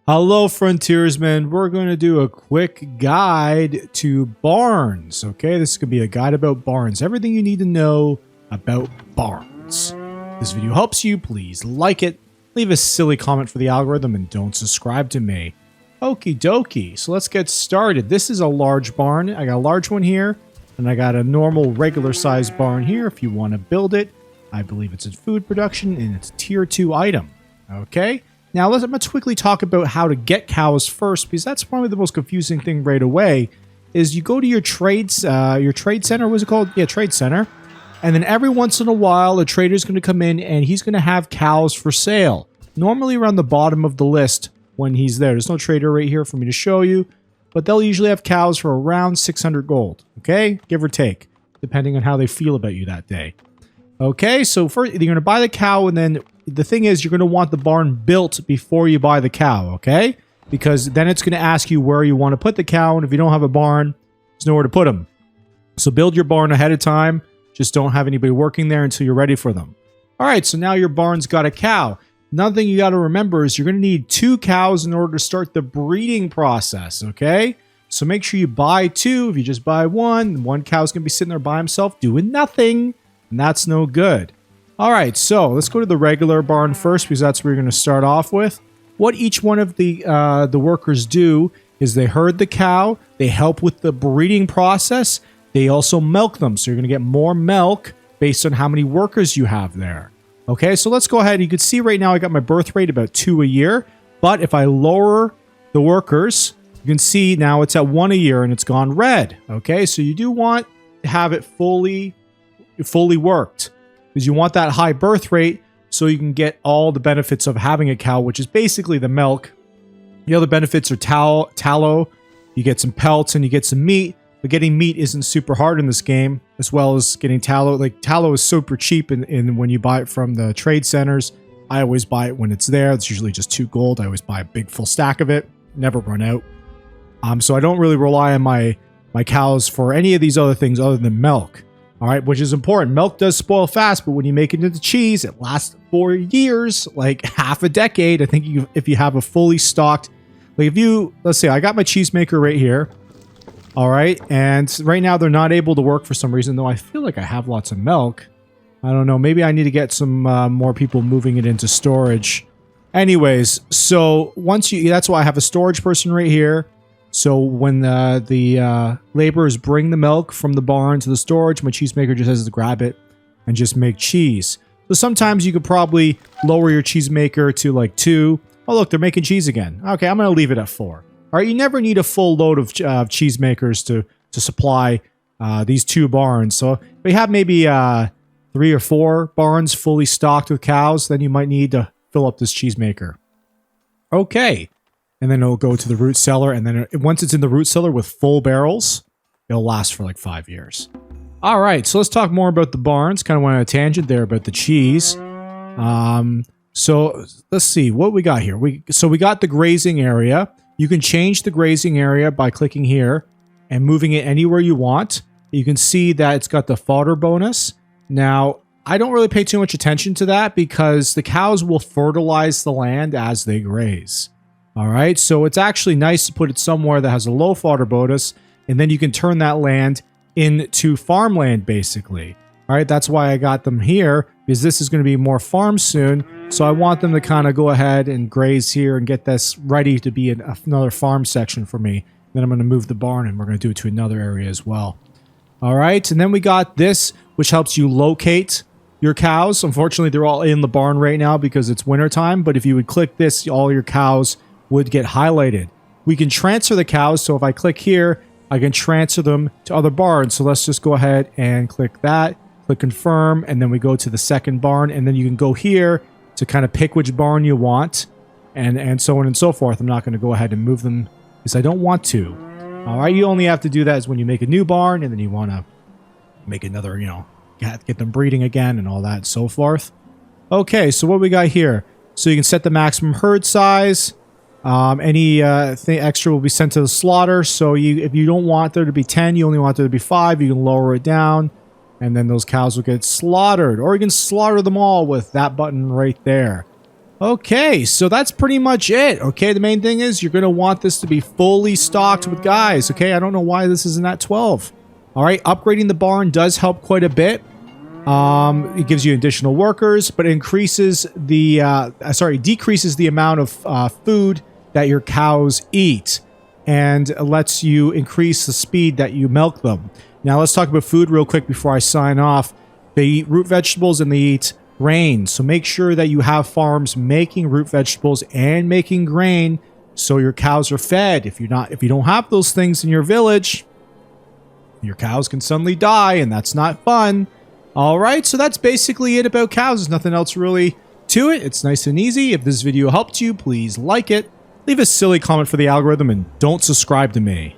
Hello, frontiersmen. We're going to do a quick guide to barns. Okay, this is going to be a guide about barns. Everything you need to know about barns. If this video helps you, please like it, leave a silly comment for the algorithm, and don't subscribe to me. Okie dokie. So let's get started. This is a large barn. I got a large one here, and I got a normal, regular-sized barn here if you want to build it. I believe it's in food production, and it's a tier 2 item. Okay? Now, I'm going to quickly talk about how to get cows first, because that's probably the most confusing thing right away, is you go to your trade center, what's it called? Yeah, trade center. And then every once in a while, a trader's going to come in and he's going to have cows for sale. Normally around the bottom of the list when he's there. There's no trader right here for me to show you, but they'll usually have cows for around 600 gold, okay? Give or take, depending on how they feel about you that day. Okay, so first, you're going to buy the cow, and then the thing is, you're going to want the barn built before you buy the cow, okay? Because then it's going to ask you where you want to put the cow, and if you don't have a barn, there's nowhere to put them. So build your barn ahead of time. Just don't have anybody working there until you're ready for them. All right, so now your barn's got a cow. Another thing you got to remember is you're going to need 2 cows in order to start the breeding process, okay? So make sure you buy 2. If you just buy one cow's going to be sitting there by himself doing nothing, and that's no good. All right, so let's go to the regular barn first, because that's where you're going to start off with. What each one of the workers do is they herd the cow, they help with the breeding process, they also milk them. So you're going to get more milk based on how many workers you have there. Okay, so let's go ahead. You can see right now I got my birth rate about 2 a year, but if I lower the workers, you can see now it's at 1 a year and it's gone red. Okay, so you do want to have it fully worked, because you want that high birth rate so you can get all the benefits of having a cow, which is basically the milk. The other benefits are tallow. You get some pelts and you get some meat, but getting meat isn't super hard in this game, as well as getting tallow. Like, tallow is super cheap in when you buy it from the trade centers. I always buy it when it's there. It's usually just 2 gold. I always buy a big full stack of it. Never run out. So I don't really rely on my cows for any of these other things other than milk. All right, which is important. Milk does spoil fast, but when you make it into cheese, it lasts 4 years, like half a decade. I think if you have a fully stocked, like let's say I got my cheese maker right here. All right, and right now they're not able to work for some reason, though I feel like I have lots of milk. I don't know, maybe I need to get some more people moving it into storage. Anyways, so that's why I have a storage person right here. So when the laborers bring the milk from the barn to the storage, my cheesemaker just has to grab it and just make cheese. So sometimes you could probably lower your cheesemaker to like 2. Oh, look, they're making cheese again. Okay, I'm going to leave it at 4. All right, you never need a full load of cheesemakers to supply these 2 barns. So if you have maybe 3 or 4 barns fully stocked with cows, then you might need to fill up this cheesemaker. Okay. And then it'll go to the root cellar, and then once it's in the root cellar with full barrels, it'll last for like 5 years. All right, so let's talk more about the barns. Kind of went on a tangent there about the cheese. So let's see what we got here. We got the grazing area. You can change the grazing area by clicking here and moving it anywhere you want. You can see that it's got the fodder bonus. Now, I don't really pay too much attention to that because the cows will fertilize the land as they graze. All right, so it's actually nice to put it somewhere that has a low fodder bonus, and then you can turn that land into farmland, basically. All right, that's why I got them here, because this is going to be more farm soon, so I want them to kind of go ahead and graze here and get this ready to be another farm section for me. Then I'm going to move the barn, and we're going to do it to another area as well. All right, and then we got this, which helps you locate your cows. Unfortunately, they're all in the barn right now because it's wintertime, but if you would click this, all your cows would get highlighted. We can transfer the cows, so if I click here, I can transfer them to other barns. So let's just go ahead and click that, click confirm, and then we go to the second barn, and then you can go here to kind of pick which barn you want, and so on and so forth. I'm not going to go ahead and move them because I don't want to. All right, you only have to do that is when you make a new barn, and then you want to make another, get them breeding again and all that and so forth. Okay, so what we got here? So you can set the maximum herd size. Any thing extra will be sent to the slaughter. So if you don't want there to be 10, you only want there to be 5, you can lower it down, and then those cows will get slaughtered. Or you can slaughter them all with that button right there. Okay, so that's pretty much it. Okay, the main thing is you're going to want this to be fully stocked with guys. Okay, I don't know why this isn't at 12. All right, upgrading the barn does help quite a bit. It gives you additional workers, but increases the, decreases the amount of food that your cows eat and lets you increase the speed that you milk them. Now let's talk about food real quick before I sign off. They eat root vegetables and they eat grain. So make sure that you have farms making root vegetables and making grain so your cows are fed. If you don't have those things in your village, your cows can suddenly die and that's not fun. All right, so that's basically it about cows. There's nothing else really to it. It's nice and easy. If this video helped you, please like it. Leave a silly comment for the algorithm and don't subscribe to me.